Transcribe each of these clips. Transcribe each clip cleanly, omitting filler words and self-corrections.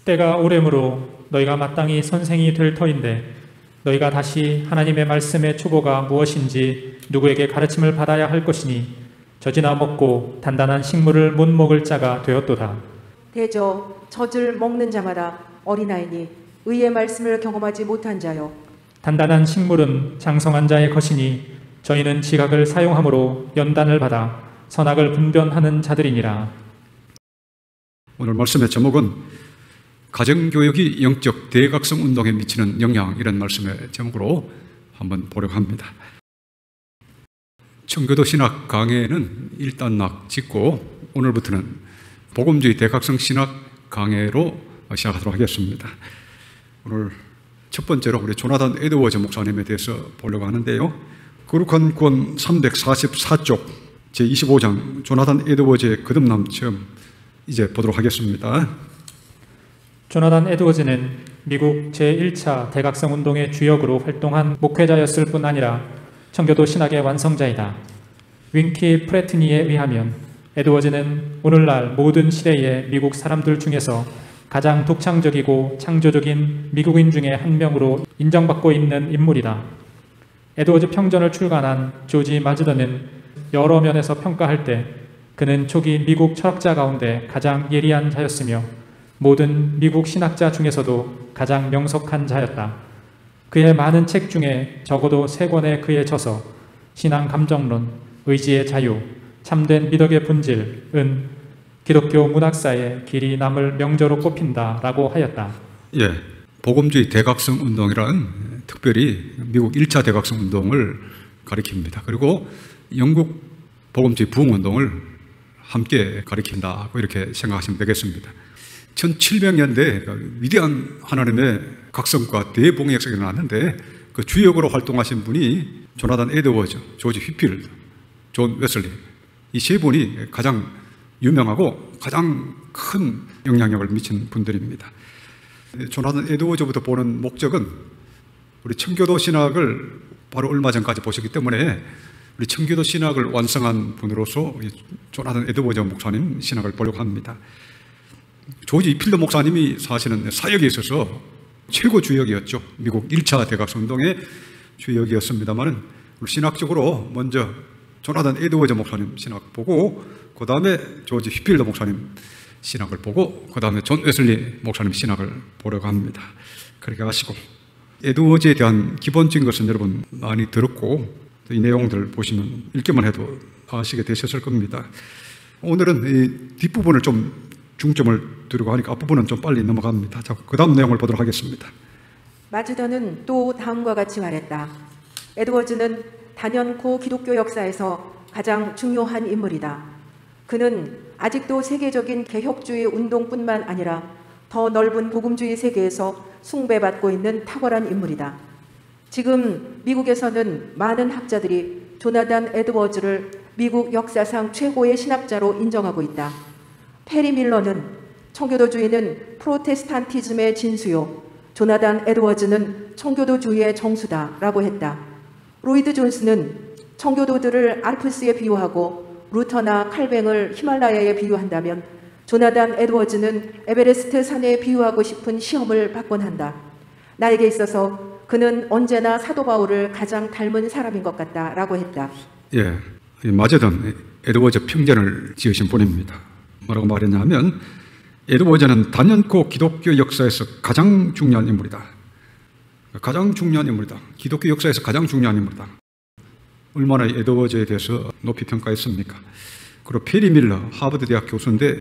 때가 오래므로 너희가 마땅히 선생이 될 터인데 너희가 다시 하나님의 말씀의 초보가 무엇인지 누구에게 가르침을 받아야 할 것이니 젖이나 먹고 단단한 식물을 못 먹을 자가 되었도다. 대저 젖을 먹는 자마다 어린아이니 의의 말씀을 경험하지 못한 자요. 단단한 식물은 장성한 자의 것이니 저희는 지각을 사용함으로 연단을 받아 선악을 분별하는 자들이니라. 오늘 말씀의 제목은 가정교육이 영적 대각성 운동에 미치는 영향, 이런 말씀의 제목으로 한번 보려고 합니다. 청교도 신학 강해는 일단락 짓고 오늘부터는 복음주의 대각성 신학 강해로 시작하도록 하겠습니다. 오늘 첫 번째로 우리 조나단 에드워즈 목사님에 대해서 보려고 하는데요. 거룩한 권 344쪽 제25장 조나단 에드워즈의 거듭남 체험 이제 보도록 하겠습니다. 조나단 에드워즈는 미국 제1차 대각성 운동의 주역으로 활동한 목회자였을 뿐 아니라 청교도 신학의 완성자이다. 윙키 프레트니에 의하면 에드워즈는 오늘날 모든 시대의 미국 사람들 중에서 가장 독창적이고 창조적인 미국인 중에 한 명으로 인정받고 있는 인물이다. 에드워즈 평전을 출간한 조지 마즈더는 여러 면에서 평가할 때 그는 초기 미국 철학자 가운데 가장 예리한 자였으며 모든 미국 신학자 중에서도 가장 명석한 자였다. 그의 많은 책 중에 적어도 3권의 그의 저서 신앙 감정론, 의지의 자유, 참된 미덕의 본질은 기독교 문학사에 길이 남을 명저로 꼽힌다라고 하였다. 예, 복음주의 대각성 운동이란 특별히 미국 1차 대각성 운동을 가리킵니다. 그리고 영국 복음주의 부흥운동을 함께 가리킨다고 이렇게 생각하시면 되겠습니다. 1700년대 위대한 하나님의 각성과 대봉역사가 일어났는데 그 주역으로 활동하신 분이 조나단 에드워즈, 조지 휘필드, 존 웨슬리, 이 세 분이 가장 유명하고 가장 큰 영향력을 미친 분들입니다. 조나단 에드워즈부터 보는 목적은 우리 청교도 신학을 바로 얼마 전까지 보셨기 때문에 우리 청교도 신학을 완성한 분으로서 조나단 에드워즈 목사님 신학을 보려고 합니다. 조지 휘필드 목사님이 사실은 사역에 있어서 최고 주역이었죠. 미국 1차 대각성 운동의 주역이었습니다만 신학적으로 먼저 조나단 에드워즈 목사님 신학 보고 그 다음에 조지 휘필드 목사님 신학을 보고 그 다음에 존 웨슬리 목사님 신학을 보려고 합니다. 그렇게 하시고 에드워즈에 대한 기본적인 것은 여러분 많이 들었고 이 내용들 보시면 읽기만 해도 아시게 되셨을 겁니다. 오늘은 이 뒷부분을 좀 중점을 두려고 하니까 앞부분은 좀 빨리 넘어갑니다. 자, 그 다음 내용을 보도록 하겠습니다. 마즈더는 또 다음과 같이 말했다. 에드워즈는 단연코 기독교 역사에서 가장 중요한 인물이다. 그는 아직도 세계적인 개혁주의 운동뿐만 아니라 더 넓은 복음주의 세계에서 숭배받고 있는 탁월한 인물이다. 지금 미국에서는 많은 학자들이 조나단 에드워즈를 미국 역사상 최고의 신학자로 인정하고 있다. 페리 밀러는 청교도주의는 프로테스탄티즘의 진수요, 조나단 에드워즈는 청교도주의의 정수다 라고 했다. 로이드 존스는 청교도들을 알프스에 비유하고 루터나 칼뱅을 히말라야에 비유한다면 조나단 에드워즈는 에베레스트 산에 비유하고 싶은 시험을 받곤 한다. 나에게 있어서 그는 언제나 사도 바울을 가장 닮은 사람인 것 같다 라고 했다. 예, 마제던 에드워즈 평전을 지으신 분입니다. 뭐라고 말했냐면 에드워즈는 단연코 기독교 역사에서 가장 중요한 인물이다. 가장 중요한 인물이다. 기독교 역사에서 가장 중요한 인물이다. 얼마나 에드워즈에 대해서 높이 평가했습니까? 그리고 페리 밀러 하버드 대학 교수인데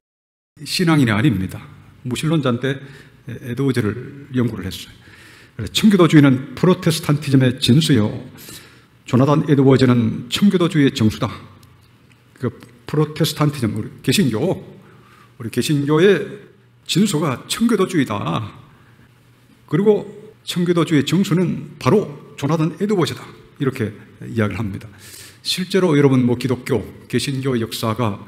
신앙인이 아닙니다. 무신론자인데 에드워즈를 연구를 했어요. 청교도주의는 프로테스탄티즘의 진수요, 조나단 에드워즈는 청교도주의의 정수다. 그 프로테스탄티즘, 우리 개신교의 진수가 청교도주의다. 그리고 청교도주의의 정수는 바로 조나단 에드워즈다. 이렇게 이야기를 합니다. 실제로 여러분 기독교, 개신교 역사가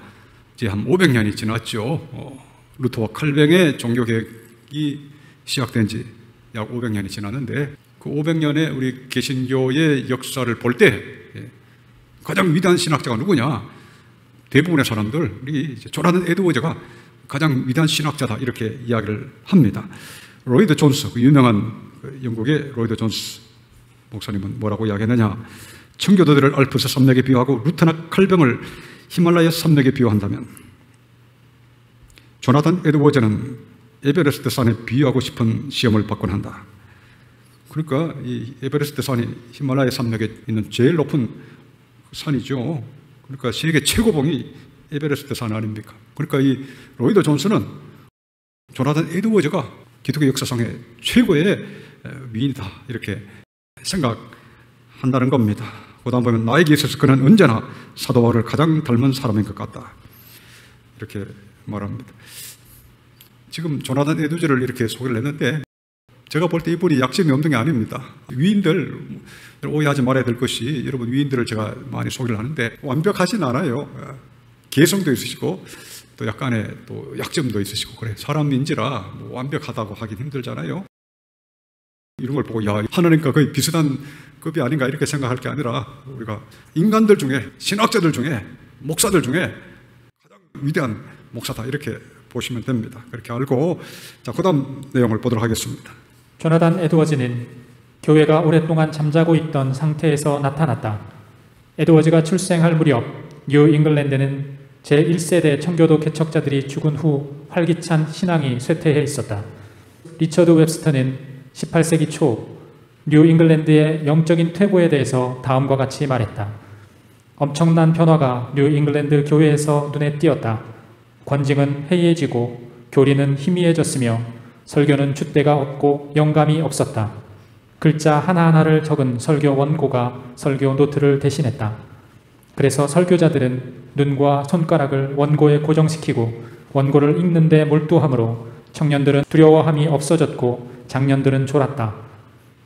이제 한 500년이 지났죠. 루터와 칼뱅의 종교개혁이 시작된 지 약 500년이 지났는데 그 500년의 우리 개신교의 역사를 볼 때 가장 위대한 신학자가 누구냐? 대부분의 사람들, 우리 조나단 에드워즈가 가장 위대한 신학자다 이렇게 이야기를 합니다. 로이드 존스, 그 유명한 영국의 로이드 존스 목사님은 뭐라고 이야기했느냐? 청교도들을 알프스 산맥에 비유하고 루터나 칼병을 히말라야 산맥에 비유한다면 조나단 에드워즈는 에베레스트 산에 비유하고 싶은 시험을 받곤 한다. 그러니까 이 에베레스트 산이 히말라야 산맥에 있는 제일 높은 산이죠. 그러니까 세계 최고봉이 에베레스트 산 아닙니까? 그러니까 이 로이드 존스는 조나단 에드워즈가 기독교 역사상의 최고의 위인이다 이렇게 생각한다는 겁니다. 그 다음 보면 나에게 있어서 그는 언제나 사도 바울을 가장 닮은 사람인 것 같다 이렇게 말합니다. 지금 조나단 에드워즈를 이렇게 소개를 했는데 제가 볼 때 이분이 약점이 없는 게 아닙니다. 위인들 오해하지 말아야 될 것이, 여러분 위인들을 제가 많이 소개를 하는데 완벽하진 않아요. 개성도 있으시고 또 약간의 또 약점도 있으시고 그래. 사람인지라 뭐 완벽하다고 하긴 힘들잖아요. 이런 걸 보고 야, 하나님과 거의 비슷한 급이 아닌가 이렇게 생각할 게 아니라 우리가 인간들 중에, 신학자들 중에, 목사들 중에 가장 위대한 목사다 이렇게 보시면 됩니다. 그렇게 알고, 자, 그 다음 내용을 보도록 하겠습니다. 조나단 에드워즈는 교회가 오랫동안 잠자고 있던 상태에서 나타났다. 에드워즈가 출생할 무렵 뉴 잉글랜드는 제1세대 청교도 개척자들이 죽은 후 활기찬 신앙이 쇠퇴해 있었다. 리처드 웹스터는 18세기 초 뉴 잉글랜드의 영적인 퇴보에 대해서 다음과 같이 말했다. 엄청난 변화가 뉴 잉글랜드 교회에서 눈에 띄었다. 권징은 해이해지고 교리는 희미해졌으며 설교는 줏대가 없고 영감이 없었다. 글자 하나하나를 적은 설교 원고가 설교 노트를 대신했다. 그래서 설교자들은 눈과 손가락을 원고에 고정시키고 원고를 읽는 데 몰두하므로 청년들은 두려워함이 없어졌고 장년들은 졸았다.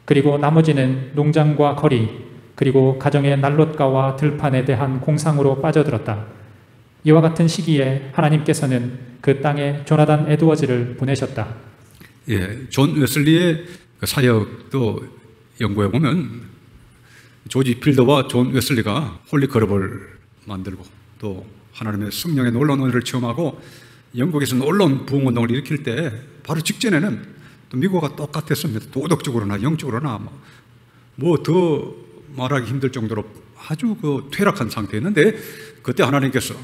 그리고 나머지는 농장과 거리, 그리고 가정의 난롯가와 들판에 대한 공상으로 빠져들었다. 이와 같은 시기에 하나님께서는 그 땅에 조나단 에드워즈를 보내셨다. 예, 존 웨슬리의 그 사역도 연구해 보면 조지 필더와 존 웨슬리가 홀리 클럽을 만들고 또 하나님의 성령의 놀라운 은혜를 체험하고 영국에서 놀라운 부흥운동을 일으킬 때 바로 직전에는 또 미국과 똑같았습니다. 도덕적으로나 영적으로나 뭐 더 말하기 힘들 정도로 아주 그 퇴락한 상태였는데 그때 하나님께서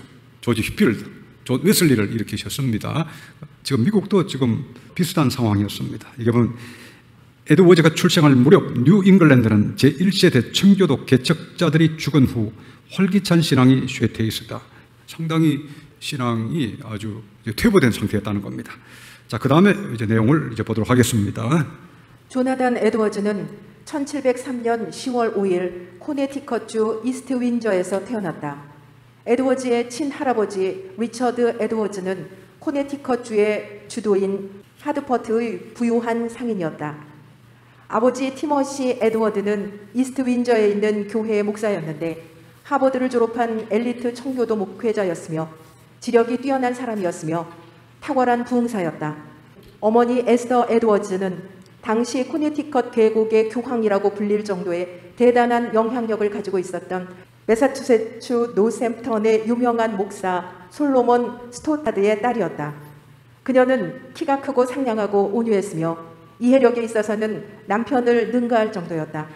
조지 휘필드, 존 웨슬리를 일으키셨습니다. 지금 미국도 지금 비슷한 상황이었습니다. 이게 보면 에드워즈가 출생할 무렵 뉴 잉글랜드는 제1세대 청교도 개척자들이 죽은 후 활기찬 신앙이 쇠퇴해 있었다. 상당히 신앙이 아주 퇴보된 상태였다는 겁니다. 자, 그 다음에 이제 내용을 이제 보도록 하겠습니다. 조나단 에드워즈는 1703년 10월 5일 코네티컷주 이스트 윈저에서 태어났다. 에드워즈의 친할아버지 리처드 에드워즈는 코네티컷주의 주도인 하드퍼트의 부유한 상인이었다. 아버지 티머시 에드워드는 이스트 윈저에 있는 교회의 목사였는데 하버드를 졸업한 엘리트 청교도 목회자였으며 지력이 뛰어난 사람이었으며 탁월한 부흥사였다. 어머니 에스더 에드워즈는 당시 코네티컷 계곡의 교황이라고 불릴 정도의 대단한 영향력을 가지고 있었던 매사추세츠 노샘턴의 유명한 목사 솔로몬 스토타드의 딸이었다. 그녀는 키가 크고 상냥하고 온유했으며 이해력에 있어서는 남편을 능가할 정도였다.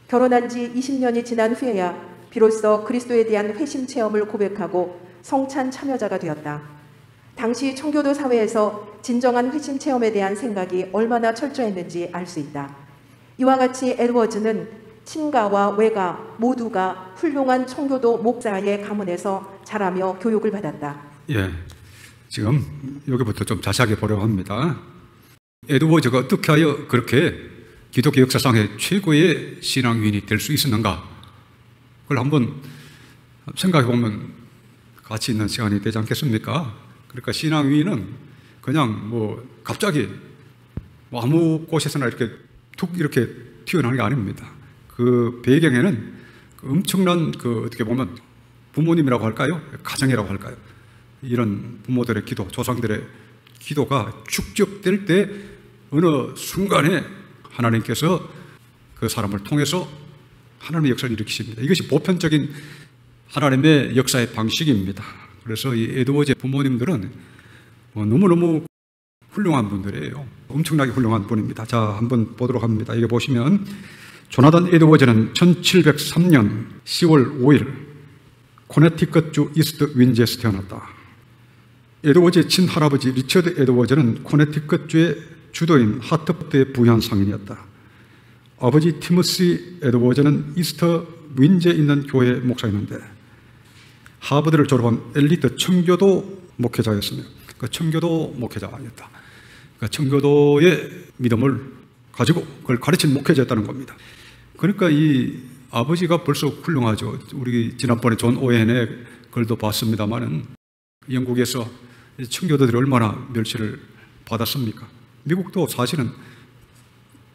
결혼한 지 20년이 지난 후에야 비로소 그리스도에 대한 회심 체험을 고백하고 성찬 참여자가 되었다. 당시 청교도 사회에서 진정한 회심 체험에 대한 생각이 얼마나 철저했는지 알 수 있다. 이와 같이 에드워즈는 친가와 외가 모두가 훌륭한 청교도 목사의 가문에서 자라며 교육을 받았다. 예, 지금 여기부터 좀 자세하게 보려고 합니다. 에드워즈가 어떻게 하여 그렇게 기독교 역사상의 최고의 신앙인이 될 수 있었는가? 그걸 한번 생각해 보면 가치 있는 시간이 되지 않겠습니까? 그러니까 신앙인은 그냥 뭐 갑자기 뭐 아무 곳에서나 이렇게 툭 이렇게 튀어나오는 게 아닙니다. 그 배경에는 그 엄청난 그 어떻게 보면 부모님이라고 할까요? 가정이라고 할까요? 이런 부모들의 기도, 조상들의 기도가 축적될 때 어느 순간에 하나님께서 그 사람을 통해서 하나님의 역사를 일으키십니다. 이것이 보편적인 하나님의 역사의 방식입니다. 그래서 이 에드워즈의 부모님들은 너무너무 훌륭한 분들이에요. 엄청나게 훌륭한 분입니다. 자, 한번 보도록 합니다. 이게 보시면 조나단 에드워즈는 1703년 10월 5일 코네티컷주 이스트 윈지에서 태어났다. 에드워즈의 친할아버지 리처드 에드워즈는 코네티컷주의 주도인 하트포트의 부현 상인이었다. 아버지 티머시 에드워즈는 이스트 윈지에 있는 교회 목사였는데 하버드를 졸업한 엘리트 청교도 목회자였으며 그 청교도 목회자였다. 그러니까 청교도의 믿음을 가지고 그걸 가르친 목회자였다는 겁니다. 그러니까 이 아버지가 벌써 훌륭하죠. 우리 지난번에 존 오웬의 글도 봤습니다만은 영국에서 청교도들이 얼마나 멸시를 받았습니까? 미국도 사실은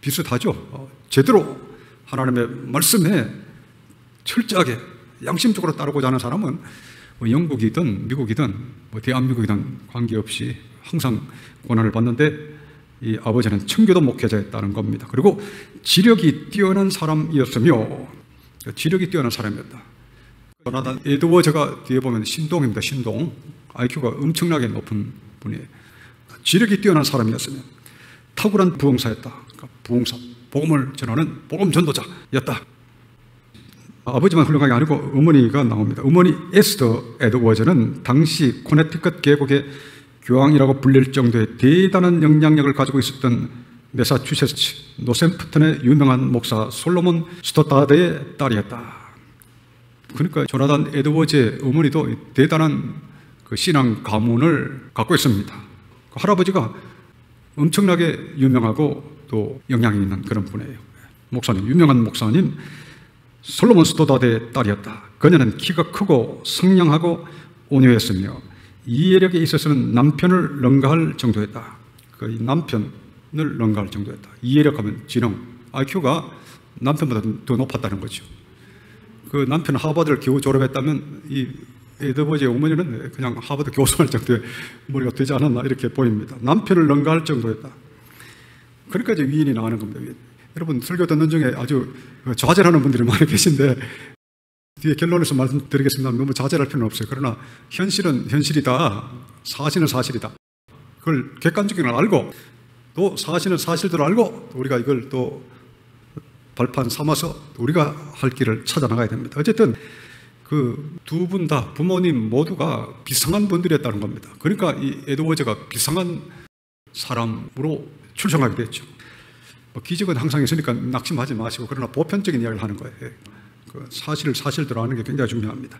비슷하죠. 제대로 하나님의 말씀에 철저하게 양심적으로 따르고자 하는 사람은 영국이든 미국이든 대한민국이든 관계없이 항상 고난을 받는데 이 아버지는 청교도 목회자였다는 겁니다. 그리고 지력이 뛰어난 사람이었으며 지력이 뛰어난 사람이었다. 조나단 에드워즈가 뒤에 보면 신동입니다. 신동. IQ가 엄청나게 높은 분이에요. 지력이 뛰어난 사람이었으며 탁월한 부흥사였다. 그러니까 부흥사, 복음을 전하는 복음 전도자였다. 아버지만 훌륭한 게 아니고 어머니가 나옵니다. 어머니 에스더 에드워즈는 당시 코네티컷 계곡의 교황이라고 불릴 정도의 대단한 영향력을 가지고 있었던 매사추세츠 노샘프턴의 유명한 목사 솔로몬 스토다드의 딸이었다. 그러니까 조나단 에드워즈의 어머니도 대단한 그 신앙 가문을 갖고 있습니다. 그 할아버지가 엄청나게 유명하고 또 영향이 있는 그런 분이에요. 목사님, 유명한 목사님 솔로몬 스토다드의 딸이었다. 그녀는 키가 크고 성량하고 온유했으며 이해력에 있어서는 남편을 능가할 정도였다. 그 남편을 능가할 정도였다. 이해력하면 지능, IQ가 남편보다 더 높았다는 거죠. 그 남편 하버드를 겨우 졸업했다면 이 에드워즈의 어머니는 그냥 하버드 교수할 정도의 머리가 되지 않았나 이렇게 보입니다. 남편을 능가할 정도였다. 그러니까 이제 위인이 나가는 겁니다. 여러분 설교 듣는 중에 아주 좌절하는 분들이 많이 계신데 뒤에 결론에서 말씀드리겠습니다. 너무 좌절할 필요는 없어요. 그러나 현실은 현실이다. 사실은 사실이다. 그걸 객관적인 걸 알고 또 사실은 사실대로 알고 우리가 이걸 또 발판 삼아서 우리가 할 길을 찾아 나가야 됩니다. 어쨌든 그 두 분 다 부모님 모두가 비상한 분들이었다는 겁니다. 그러니까 이 에드워즈가 비상한 사람으로 출생하게 됐죠. 기적은 항상 있으니까 낙심하지 마시고 그러나 보편적인 이야기를 하는 거예요. 그 사실을 사실대로 하는 게 굉장히 중요합니다.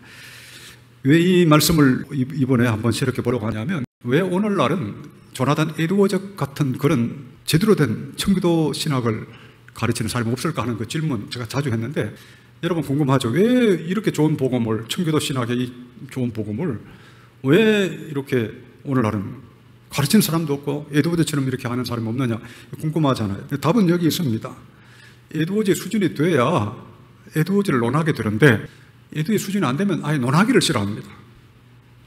왜 이 말씀을 이번에 한번 새롭게 보려고 하냐면 왜 오늘날은 조나단 에드워즈 같은 그런 제대로 된 청교도 신학을 가르치는 사람이 없을까 하는 그 질문 제가 자주 했는데 여러분 궁금하죠? 왜 이렇게 좋은 복음을 청교도 신학의 이 좋은 복음을 왜 이렇게 오늘날은 가르치는 사람도 없고 에드워즈처럼 이렇게 하는 사람이 없느냐 궁금하잖아요. 답은 여기 있습니다. 에드워즈의 수준이 돼야 에드워즈를 논하게 되는데 에드워즈의 수준이 안 되면 아예 논하기를 싫어합니다.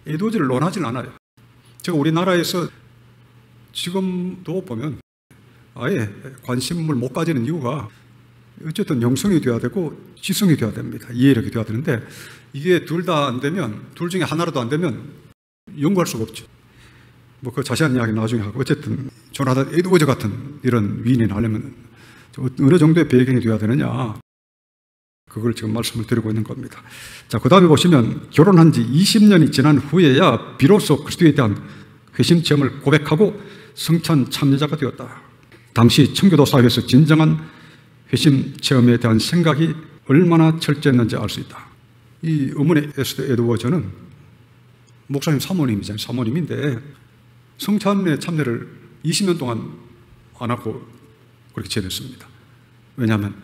에드워즈를 논하질 않아요. 제가 우리나라에서 지금도 보면 아예 관심을 못 가지는 이유가 어쨌든 영성이 돼야 되고 지성이 돼야 됩니다. 이해력이 돼야 되는데 이게 둘 다 안 되면 둘 중에 하나라도 안 되면 연구할 수가 없죠. 그 자세한 이야기 나중에 하고 어쨌든 조나단 에드워즈 같은 이런 위인이 나려면 어느 정도의 배경이 돼야 되느냐 그걸 지금 말씀을 드리고 있는 겁니다. 자, 그 다음에 보시면 결혼한 지 20년이 지난 후에야 비로소 그리스도에 대한 회심 체험을 고백하고 성찬 참여자가 되었다. 당시 청교도 사회에서 진정한 회심 체험에 대한 생각이 얼마나 철저했는지 알 수 있다. 이 어머니 에스더 에드워즈는 목사님 사모님이잖아요. 사모님인데 성찬에 참여를 20년 동안 안 하고 그렇게 지냈습니다. 왜냐하면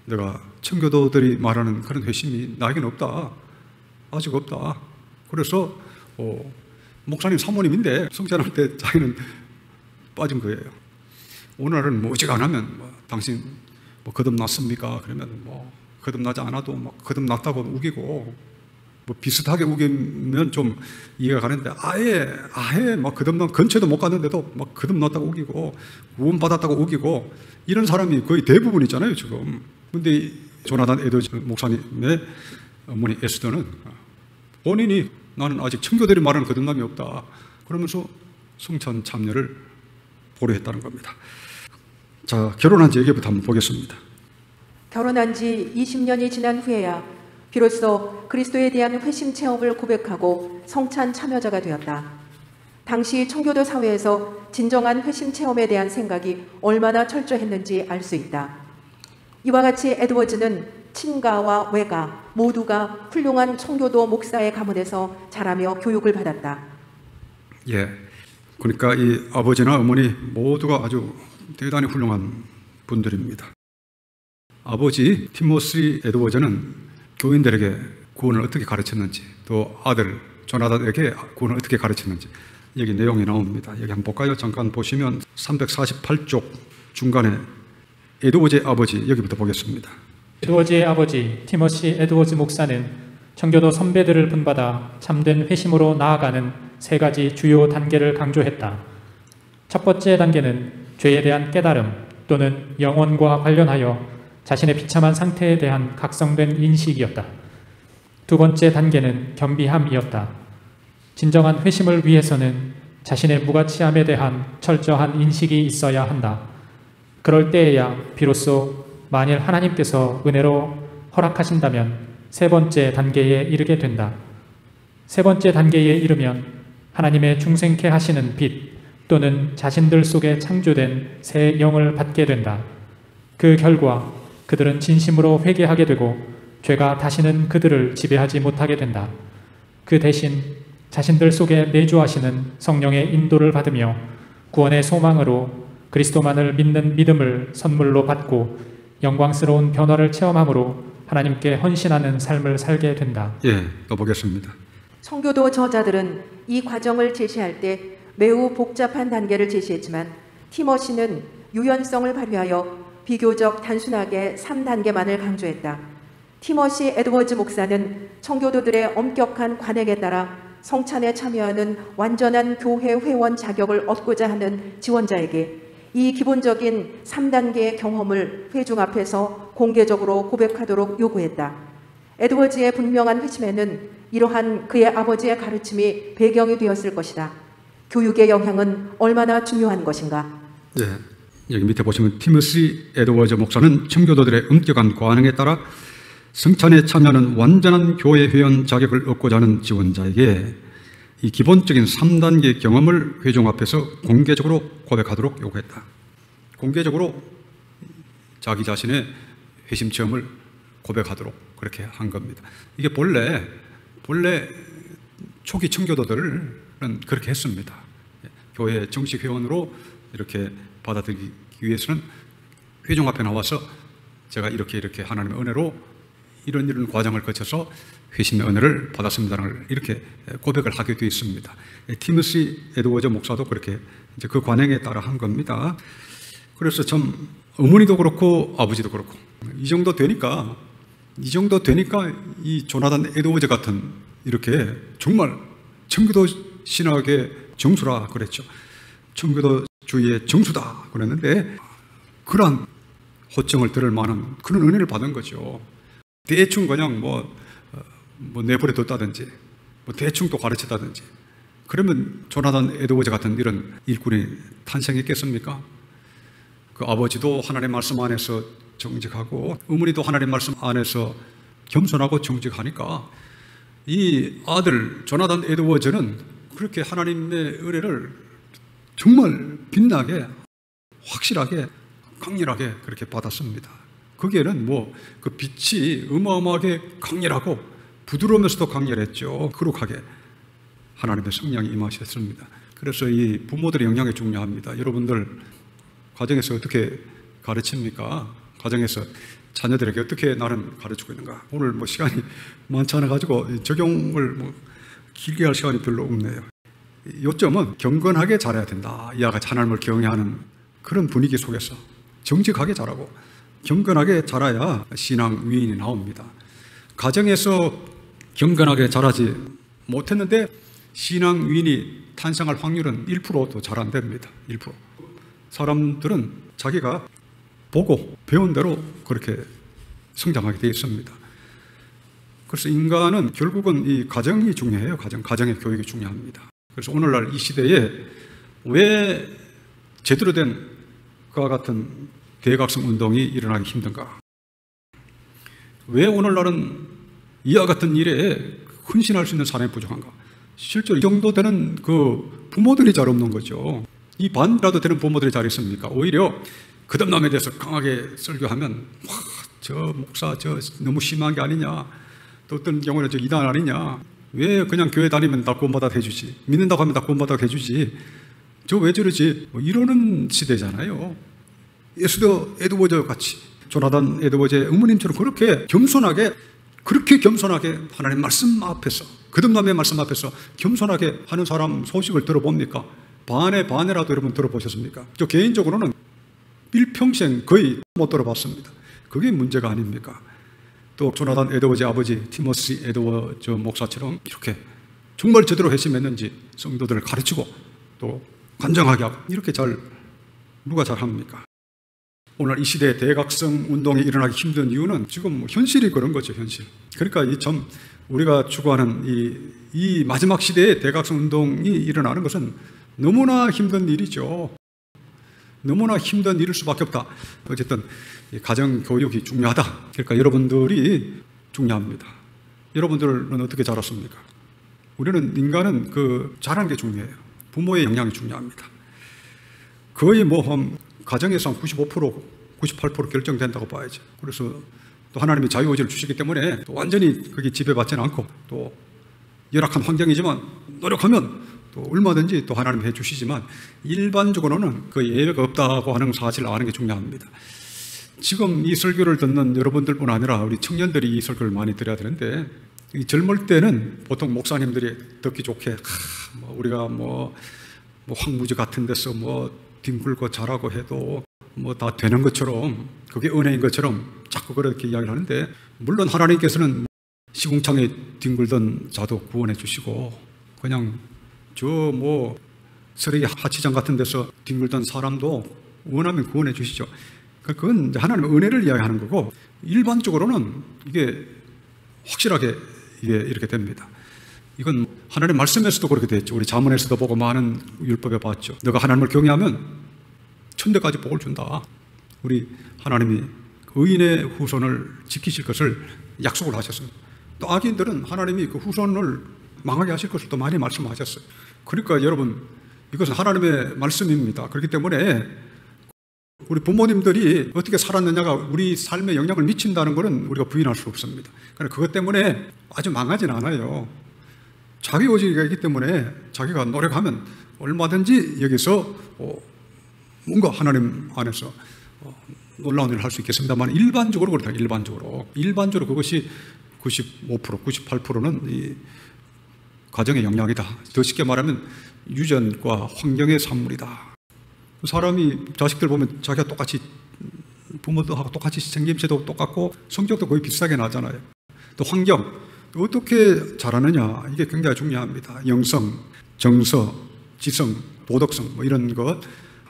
내가 청교도들이 말하는 그런 회심이 나에게는 없다. 아직 없다. 그래서 목사님 사모님인데 성찬할 때 자기는 빠진 거예요. 오늘은 뭐 어지간하면 당신 뭐 거듭났습니까? 그러면 뭐 거듭나지 않아도 막 거듭났다고 우기고 뭐 비슷하게 우기면 좀 이해가 가는데 아예 막 거듭난 근처에도 못 갔는데도 막 거듭났다고 우기고 구원받았다고 우기고 이런 사람이 거의 대부분이잖아요 지금. 근데 조나단 에드워즈 목사님의 어머니 에스더는 본인이 나는 아직 청교들이 말하는 거듭남이 없다 그러면서 성찬 참여를 보류했다는 겁니다. 자, 결혼한 지 얘기부터 한번 보겠습니다. 결혼한 지 20년이 지난 후에야 비로소 그리스도에 대한 회심 체험을 고백하고 성찬 참여자가 되었다. 당시 청교도 사회에서 진정한 회심 체험에 대한 생각이 얼마나 철저했는지 알 수 있다. 이와 같이 에드워즈는 친가와 외가 모두가 훌륭한 청교도 목사의 가문에서 자라며 교육을 받았다. 예, 그러니까 이 아버지나 어머니 모두가 아주 대단히 훌륭한 분들입니다. 아버지 티모시 에드워즈는 교인들에게 구원을 어떻게 가르쳤는지, 또 아들 조나단에게 구원을 어떻게 가르쳤는지 여기 내용이 나옵니다. 여기 한번 볼까요? 잠깐 보시면 348쪽 중간에 에드워즈의 아버지, 여기부터 보겠습니다. 에드워즈의 아버지 티머시 에드워즈 목사는 청교도 선배들을 본받아 참된 회심으로 나아가는 세 가지 주요 단계를 강조했다. 첫 번째 단계는 죄에 대한 깨달음 또는 영혼과 관련하여 자신의 비참한 상태에 대한 각성된 인식이었다. 두 번째 단계는 겸비함이었다. 진정한 회심을 위해서는 자신의 무가치함에 대한 철저한 인식이 있어야 한다. 그럴 때에야 비로소 만일 하나님께서 은혜로 허락하신다면 세 번째 단계에 이르게 된다. 세 번째 단계에 이르면 하나님의 중생케 하시는 빛 또는 자신들 속에 창조된 새 영을 받게 된다. 그 결과 그들은 진심으로 회개하게 되고 죄가 다시는 그들을 지배하지 못하게 된다. 그 대신 자신들 속에 내주하시는 성령의 인도를 받으며 구원의 소망으로 그리스도만을 믿는 믿음을 선물로 받고 영광스러운 변화를 체험함으로 하나님께 헌신하는 삶을 살게 된다. 예, 또 보겠습니다. 청교도 저자들은 이 과정을 제시할 때 매우 복잡한 단계를 제시했지만 티머시는 유연성을 발휘하여 비교적 단순하게 3단계만을 강조했다. 티머시 에드워즈 목사는 청교도들의 엄격한 관행에 따라 성찬에 참여하는 완전한 교회 회원 자격을 얻고자 하는 지원자에게 이 기본적인 3단계의 경험을 회중 앞에서 공개적으로 고백하도록 요구했다. 에드워즈의 분명한 회심에는 이러한 그의 아버지의 가르침이 배경이 되었을 것이다. 교육의 영향은 얼마나 중요한 것인가? 네, 여기 밑에 보시면 티머시 에드워즈 목사는 청교도들의 엄격한 관행에 따라 성찬에 참여하는 완전한 교회 회원 자격을 얻고자 하는 지원자에게 이 기본적인 3단계 경험을 회중 앞에서 공개적으로 고백하도록 요구했다. 공개적으로 자기 자신의 회심 체험을 고백하도록 그렇게 한 겁니다. 이게 본래 초기 청교도들은 그렇게 했습니다. 교회 정식 회원으로 이렇게 받아들이기 위해서는 회중 앞에 나와서 제가 이렇게 하나님의 은혜로 이런 과정을 거쳐서 회심의 은혜를 받았습니다라는 걸 이렇게 고백을 하게 되어 있습니다. 티머시 에드워즈 목사도 그렇게 이제 그 관행에 따라 한 겁니다. 그래서 참 어머니도 그렇고 아버지도 그렇고 이 정도 되니까 이 조나단 에드워즈 같은 이렇게 정말 청교도 신학의 정수라 그랬죠. 청교도주의의 정수다 그랬는데 그러한 호칭을 들을 만한 그런 은혜를 받은 거죠. 대충 그냥 내버려 뒀다든지 대충 또 가르쳤다든지 그러면 조나단 에드워즈 같은 이런 일꾼이 탄생했겠습니까? 그 아버지도 하나님의 말씀 안에서 정직하고 어머니도 하나님의 말씀 안에서 겸손하고 정직하니까 이 아들 조나단 에드워즈는 그렇게 하나님의 은혜를 정말 빛나게 확실하게 강렬하게 그렇게 받았습니다. 거기에는 그 빛이 어마어마하게 강렬하고 부드러우면서도 강렬했죠. 거룩하게 하나님의 성령이 임하셨습니다. 그래서 이 부모들의 영향이 중요합니다. 여러분들 가정에서 어떻게 가르칩니까? 가정에서 자녀들에게 어떻게 나는 가르치고 있는가? 오늘 시간이 많지 않아 가지고 적용을 길게 할 시간이 별로 없네요. 요점은 경건하게 자라야 된다. 이와 같이 하나님을 경외하는 그런 분위기 속에서 정직하게 자라고 경건하게 자라야 신앙 위인이 나옵니다. 가정에서 경건하게 자라지 못했는데 신앙 위인이 탄생할 확률은 1%도 잘 안 됩니다. 1%. 사람들은 자기가 보고 배운 대로 그렇게 성장하게 되어 있습니다. 그래서 인간은 결국은 이 가정이 중요해요. 가정의 교육이 중요합니다. 그래서 오늘날 이 시대에 왜 제대로 된 그와 같은 대각성 운동이 일어나기 힘든가? 왜 오늘날은 이와 같은 일에 헌신할 수 있는 사람이 부족한가? 실제로 이 정도 되는 그 부모들이 잘 없는 거죠. 이 반이라도 되는 부모들이 잘 있습니까? 오히려 거듭남에 대해서 강하게 설교하면 와, 저 목사 저 너무 심한 게 아니냐, 또 어떤 경우는 저 이단 아니냐, 왜 그냥 교회 다니면 다 구원받아 해주지, 믿는다고 하면 다 구원받아 해주지, 저 왜 저러지, 뭐 이러는 시대잖아요. 예수도 에드워즈 같이, 조나단 에드워즈의 어머님처럼 그렇게 겸손하게 하나님 말씀 앞에서, 거듭남의 말씀 앞에서 겸손하게 하는 사람 소식을 들어봅니까? 반에라도 여러분 들어보셨습니까? 저 개인적으로는 일평생 거의 못 들어봤습니다. 그게 문제가 아닙니까? 또 조나단 에드워즈의 아버지 티모시 에드워즈 목사처럼 이렇게 정말 제대로 회심했는지 성도들을 가르치고 또 간증하게 하고, 이렇게 누가 잘 합니까? 오늘 이 시대에 대각성 운동이 일어나기 힘든 이유는 지금 현실이 그런 거죠, 현실. 그러니까 우리가 추구하는 이 마지막 시대에 대각성 운동이 일어나는 것은 너무나 힘든 일이죠. 너무나 힘든 일일 수밖에 없다. 어쨌든 가정 교육이 중요하다. 그러니까 여러분들이 중요합니다. 여러분들은 어떻게 자랐습니까? 우리는 인간은 자라는 게 중요해요. 부모의 영향이 중요합니다. 거의 가정에서 95%, 98% 결정된다고 봐야죠. 그래서 또 하나님이 자유의지를 주시기 때문에 또 완전히 그게 지배받지는 않고, 또 열악한 환경이지만 노력하면 또 얼마든지 또 하나님이 해주시지만, 일반적으로는 그 예외가 없다고 하는 사실을 아는 게 중요합니다. 지금 이 설교를 듣는 여러분들뿐 아니라 우리 청년들이 이 설교를 많이 들어야 되는데, 이 젊을 때는 보통 목사님들이 듣기 좋게 우리가 황무지 같은 데서 뒹굴고 자라고 해도 다 되는 것처럼, 그게 은혜인 것처럼 자꾸 그렇게 이야기를 하는데, 물론 하나님께서는 시궁창에 뒹굴던 자도 구원해 주시고, 그냥 쓰레기 하치장 같은 데서 뒹굴던 사람도 원하면 구원해 주시죠. 그건 하나님의 은혜를 이야기하는 거고, 일반적으로는 이게 확실하게 이렇게 됩니다. 이건 하나님의 말씀에서도 그렇게 됐죠. 우리 잠언에서도 보고 많은 율법에 봤죠. 너가 하나님을 경외하면 천대까지 복을 준다. 우리 하나님이 의인의 후손을 지키실 것을 약속을 하셨습니다. 또 악인들은 하나님이 그 후손을 망하게 하실 것을 또 많이 말씀하셨어요. 그러니까 여러분, 이것은 하나님의 말씀입니다. 그렇기 때문에 우리 부모님들이 어떻게 살았느냐가 우리 삶에 영향을 미친다는 것은 우리가 부인할 수 없습니다. 그러나 그것 때문에 아주 망하진 않아요. 자기 의지가 있기 때문에 자기가 노력하면 얼마든지 여기서 뭔가 하나님 안에서 놀라운 일을 할 수 있겠습니다만, 일반적으로 그렇다. 일반적으로 그것이 95%, 98%는 이 가정의 영향이다. 더 쉽게 말하면 유전과 환경의 산물이다. 사람이 자식들 보면 자기가 똑같이, 부모들하고 똑같이 생김새도 똑같고 성격도 거의 비슷하게 나잖아요. 또 환경, 어떻게 자라느냐, 이게 굉장히 중요합니다. 영성, 정서, 지성, 도덕성 이런 것,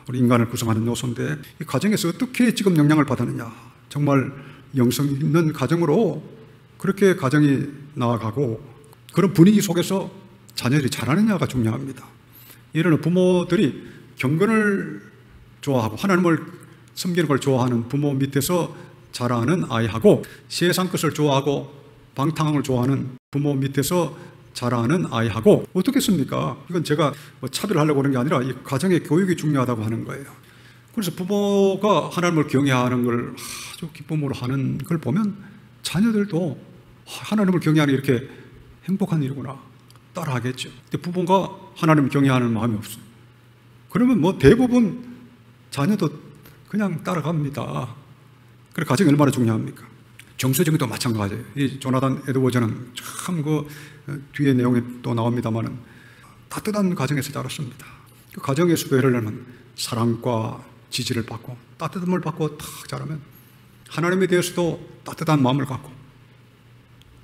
우리 인간을 구성하는 요소인데, 이 가정에서 어떻게 지금 영향을 받았느냐, 정말 영성 있는 가정으로 그렇게 가정이 나아가고 그런 분위기 속에서 자녀들이 자라느냐가 중요합니다. 예를 들어 부모들이 경건을 좋아하고 하나님을 섬기는 걸 좋아하는 부모 밑에서 자라는 아이하고, 세상 것을 좋아하고 방탕함을 좋아하는 부모 밑에서 자라는 아이하고 어떻겠습니까? 이건 제가 차별하려고 하는 게 아니라 이 가정의 교육이 중요하다고 하는 거예요. 그래서 부모가 하나님을 경외하는 걸 아주 기쁨으로 하는 걸 보면 자녀들도 하나님을 경외하는 이렇게 행복한 일이구나 따라하겠죠. 근데 부모가 하나님을 경외하는 마음이 없어요. 그러면 대부분 자녀도 그냥 따라갑니다. 그래, 가정이 얼마나 중요합니까? 정서적인도 마찬가지예요. 이 조나단 에드워즈는 참 뒤에 내용이 또 나옵니다만은 따뜻한 가정에서 자랐습니다. 그 가정에서도 예를 들면 사랑과 지지를 받고 따뜻함을 받고 탁 자라면 하나님에 대해서도 따뜻한 마음을 갖고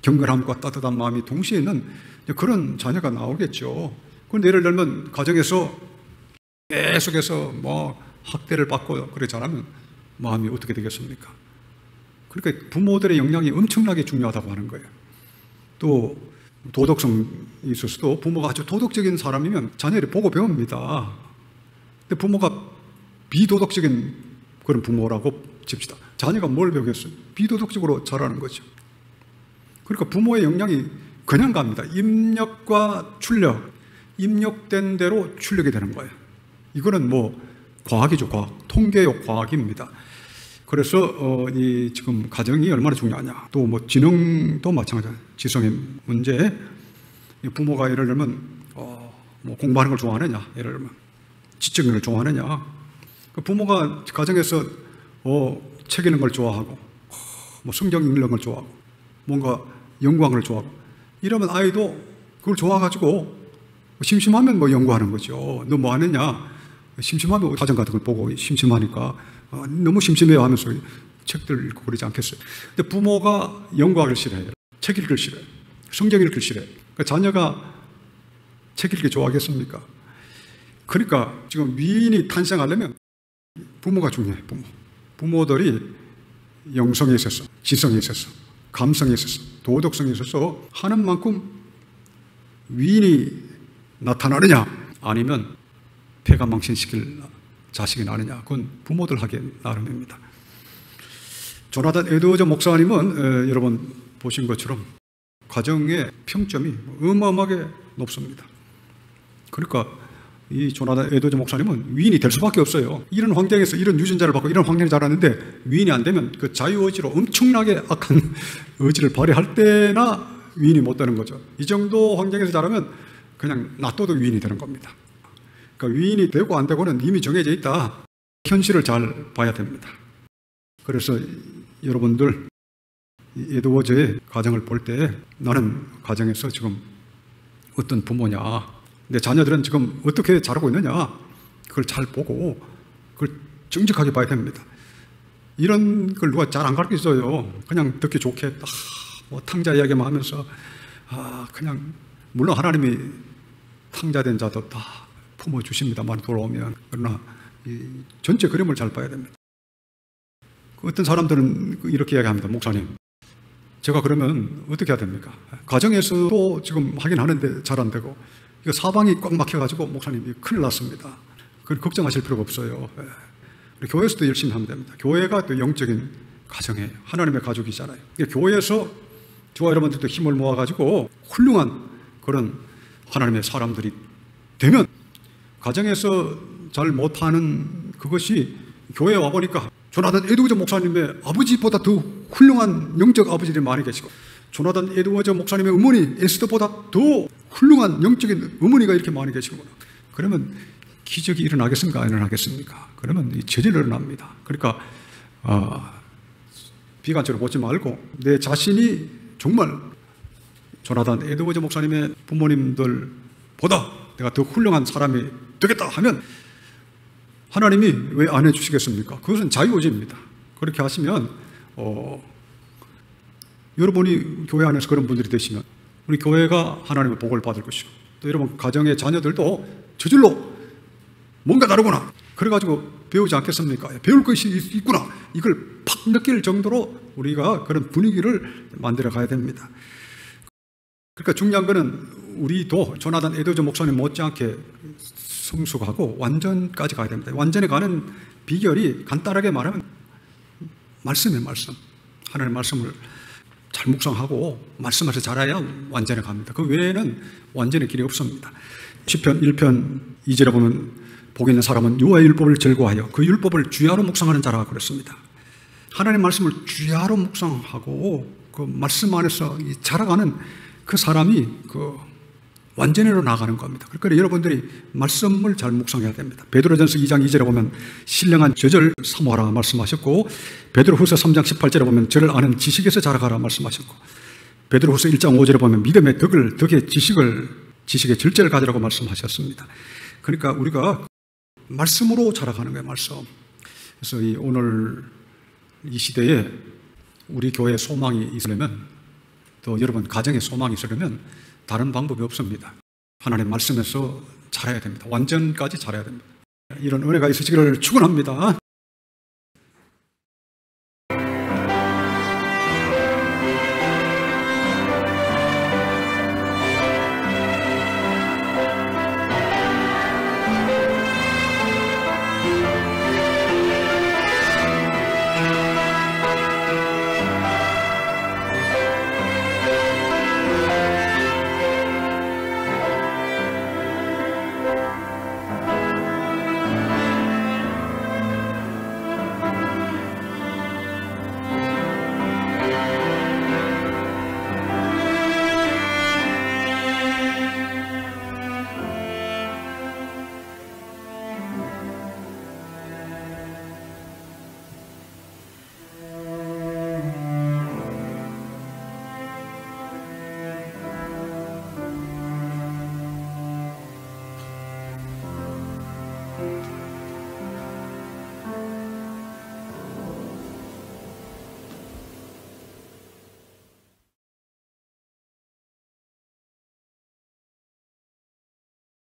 경건함과 따뜻한 마음이 동시에 있는 그런 자녀가 나오겠죠. 그런데 예를 들면 가정에서 계속해서 학대를 받고 그래 자라면 마음이 어떻게 되겠습니까? 그러니까 부모들의 영향이 엄청나게 중요하다고 하는 거예요. 또 도덕성이 있어서도 부모가 아주 도덕적인 사람이면 자녀들이 보고 배웁니다. 근데 부모가 비도덕적인 그런 부모라고 칩시다. 자녀가 뭘 배우겠어요? 비도덕적으로 자라는 거죠. 그러니까 부모의 영향이 그냥 갑니다. 입력과 출력, 입력된 대로 출력이 되는 거예요. 이거는 뭐 과학이죠, 과학. 통계요, 과학입니다. 그래서 이 지금 가정이 얼마나 중요하냐. 또 뭐 지능도 마찬가지예요. 지성의 문제. 부모가 예를 들면 뭐 공부하는 걸 좋아하느냐, 예를 들면 지적인 걸 좋아하느냐. 부모가 가정에서 책 읽는 걸 좋아하고, 뭐 성경 읽는 걸 좋아하고, 뭔가 연구하는 걸 좋아하고, 이러면 아이도 그걸 좋아가지고 심심하면 뭐 연구하는 거죠. 너 뭐 하느냐? 심심하면 사전 같은 걸 보고 심심하니까 너무 심심해요 하면서 책들 읽고 그러지 않겠어요. 근데 부모가 연구하기를 싫어해요. 책 읽기를 싫어해요. 성경 읽기를 싫어해요. 그러니까 자녀가 책 읽기 좋아하겠습니까? 그러니까 지금 위인이 탄생하려면 부모가 중요해요. 부모들이 영성에 있어서, 지성에 있어서, 감성에 있어서, 도덕성에 있어서 하는 만큼 위인이 나타나느냐, 아니면 폐가 망신시킬 자식이 나느냐, 그건 부모들 하기에 나름입니다. 조나단 에드워즈 목사님은 여러분 보신 것처럼 가정의 평점이 어마어마하게 높습니다. 그러니까 이 조나단 에드워즈 목사님은 위인이 될 수밖에 없어요. 이런 환경에서 이런 유전자를 받고 이런 환경에 자랐는데 위인이 안 되면 그 자유의지로 엄청나게 악한 의지를 발휘할 때나 위인이 못 되는 거죠. 이 정도 환경에서 자라면 그냥 놔둬도 위인이 되는 겁니다. 그러니까 위인이 되고 안 되고는 이미 정해져 있다. 현실을 잘 봐야 됩니다. 그래서 여러분들 에드워즈의 가정을 볼 때 나는 가정에서 지금 어떤 부모냐, 내 자녀들은 지금 어떻게 자라고 있느냐, 그걸 잘 보고 그걸 정직하게 봐야 됩니다. 이런 걸 누가 잘 안 가르쳐줘요. 그냥 듣기 좋게 뭐 탕자 이야기만 하면서 그냥 물론 하나님이 탕자된 자도 다 품어주십니다만 돌아오면, 그러나 이 전체 그림을 잘 봐야 됩니다. 어떤 사람들은 이렇게 이야기합니다. 목사님, 제가 그러면 어떻게 해야 됩니까? 가정에서도 지금 하긴 하는데 잘 안 되고, 이거 사방이 꽉 막혀가지고 목사님 큰일 났습니다. 그걸 걱정하실 필요가 없어요. 교회에서도 열심히 하면 됩니다. 교회가 또 영적인 가정에 하나님의 가족이잖아요. 교회에서 저와 여러분들도 힘을 모아가지고 훌륭한 그런 하나님의 사람들이 되면, 가정에서 잘 못하는 그것이 교회에 와보니까 조나단 에드워즈 목사님의 아버지보다 더 훌륭한 영적 아버지들이 많이 계시고, 조나단 에드워즈 목사님의 어머니 에스더보다 더 훌륭한 영적인 어머니가 이렇게 많이 계시구나. 그러면 기적이 일어나겠습니까? 안 일어나겠습니까? 그러면 이 저절로 일어납니다. 그러니까 비관적으로 보지 말고 내 자신이 정말 조나단 에드워즈 목사님의 부모님들보다 내가 더 훌륭한 사람이 되겠다 하면 하나님이 왜 안 해주시겠습니까? 그것은 자유의지입니다. 그렇게 하시면 여러분이 교회 안에서 그런 분들이 되시면 우리 교회가 하나님의 복을 받을 것이고, 또 여러분 가정의 자녀들도 저절로 뭔가 다르구나, 그래가지고 배우지 않겠습니까? 배울 것이 있구나, 이걸 팍 느낄 정도로 우리가 그런 분위기를 만들어 가야 됩니다. 그러니까 중요한 거는 우리도 조나단 에드워즈 목사님 못지않게 성숙하고 완전까지 가야 됩니다. 완전히 가는 비결이 간단하게 말하면 말씀이에요. 말씀. 하나님의 말씀을 잘 묵상하고 말씀에서 잘해야 완전히 갑니다. 그 외에는 완전의 길이 없습니다. 시편 1편 2절에 보면 복 있는 사람은 여호와의 율법을 즐거워하여 그 율법을 주야로 묵상하는 자라고 그랬습니다. 하나님의 말씀을 주야로 묵상하고 그 말씀 안에서 자라가는 그 사람이 그 완전히로 나가는 겁니다. 그러니까 여러분들이 말씀을 잘 묵상해야 됩니다. 베드로전서 2장 2절에 보면 신령한 저절 사모하라 말씀하셨고, 베드로후서 3장 18절에 보면 저를 아는 지식에서 자라가라 말씀하셨고, 베드로후서 1장 5절에 보면 믿음의 덕의 지식의 절제를 가지라고 말씀하셨습니다. 그러니까 우리가 말씀으로 자라가는 거예요. 말씀. 그래서 오늘 이 시대에 우리 교회에 소망이 있으려면, 또 여러분 가정에 소망이 있으려면 다른 방법이 없습니다. 하나님 말씀에서 자라야 됩니다. 완전까지 자라야 됩니다. 이런 은혜가 있으시기를 축원합니다.